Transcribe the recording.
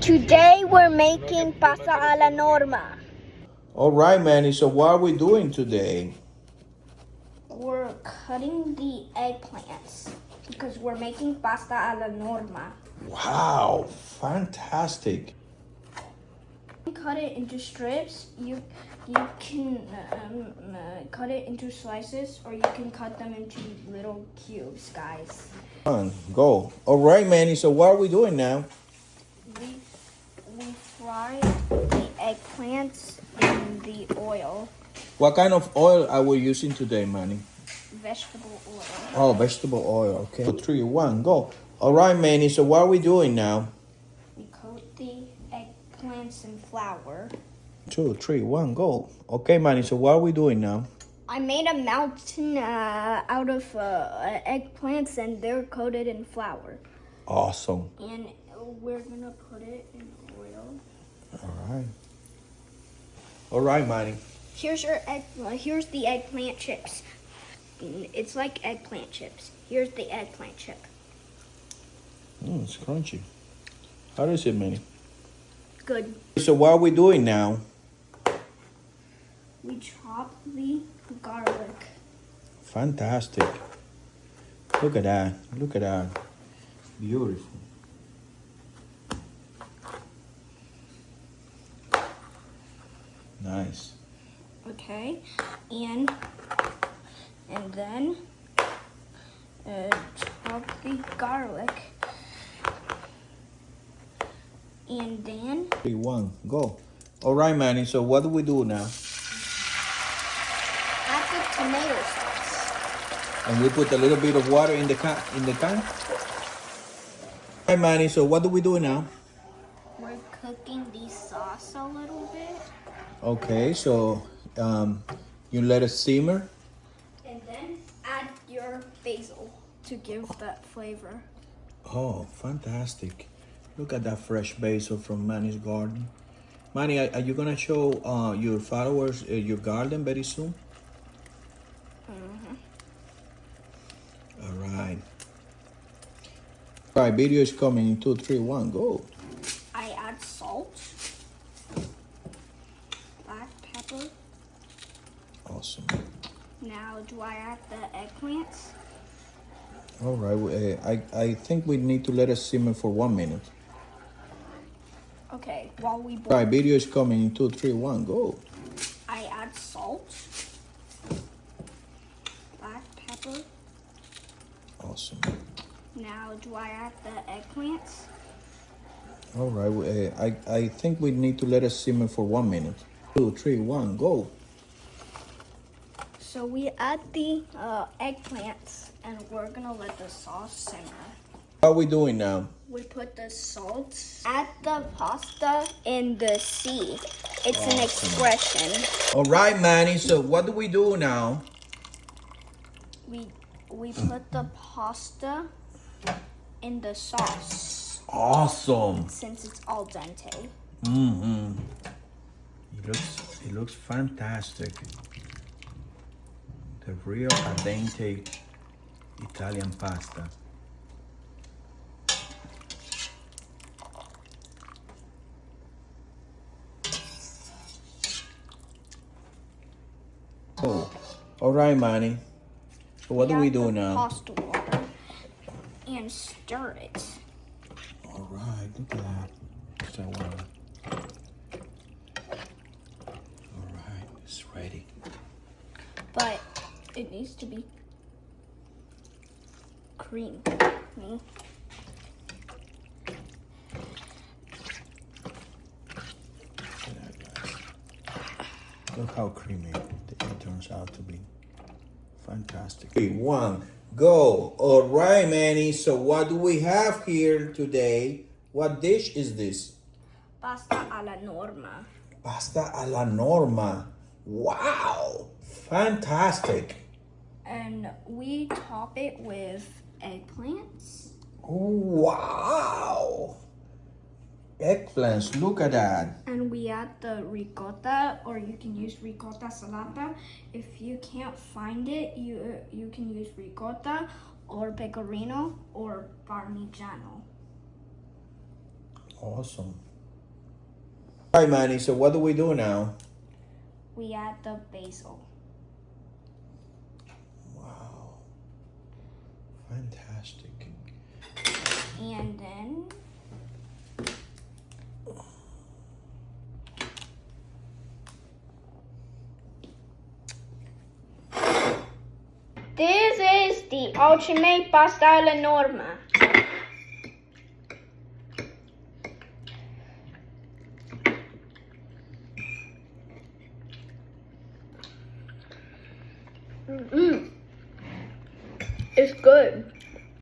Today we're making pasta alla Norma. All right, Manny. So what are we doing today? We're cutting the eggplants because we're making pasta alla Norma. Wow, fantastic. Cut it into strips. You can cut it into slices, or you can cut them into little cubes, guys. Come on, go. All right, Manny. So what are we doing now? We fry the eggplants in the oil. What kind of oil are we using today, Manny? Vegetable oil. Oh, vegetable oil. Okay. 3, 2, 1, go. All right, Manny. So what are we doing now? We coat the eggplants in flour. 2, 3, 1, go. Okay, Manny. So what are we doing now? I made a mountain out of eggplants, and they're coated in flour. Awesome. And we're gonna put it in oil. All right. All right, Manny. Here's the eggplant chips. It's like eggplant chips. Here's the eggplant chip. It's crunchy. How is it, Manny? Good. So what are we doing now? We chop the garlic. Fantastic. Look at that. Look at that. Beautiful. Nice. Okay, and then chop the garlic, and then 3, 1, go. All right, Manny. So what do we do now? add the tomato sauce. And we put a little bit of water in the can. All right, Manny. So what do we do now? We're cooking the sauce a little bit, Okay. So you let it simmer. and then add your basil to give that flavor. Oh, fantastic. Look at that fresh basil from Manny's garden. Manny, are you going to show your followers your garden very soon? All right. All right, video is coming in 2, 3, 1, go. I add salt, black pepper. Awesome. Now, do I add the eggplants? All right, I think we need to let it simmer for 1 minute. Okay, while we All boil, right, video is coming in 2, 3, 1, go. I add salt, black pepper. Awesome. Now, do I add the eggplants? All right, I think we need to let it simmer for 1 minute. 2, 3, 1, go. So we add the eggplants, and we're gonna let the sauce simmer. How are we doing now? We put the salt, add the pasta in the sea. It's an expression. All right, Manny, so what do we do now? We put the pasta in the sauce Awesome. since it's al dente. Mm-hmm. It looks fantastic. The real al dente Italian pasta. Oh, all right, Manny. So what do we do now? Pasta water and stir it. All right, look at that. What's that water? All right, it's ready. But it needs to be creamy. Look how creamy it turns out to be. Fantastic. 3, 1, go. All right, Manny. So what do we have here today? What dish is this? Pasta alla Norma. Pasta alla Norma. Wow. Fantastic. And we top it with eggplants. Wow. Eggplants, look at that. And we add the ricotta, or you can use ricotta salata. If you can't find it, you can use ricotta or pecorino or parmigiano. Awesome. All right, Manny, so what do we do now? We add the basil. Wow. Fantastic. And then this is the ultimate pasta alla Norma. It's good.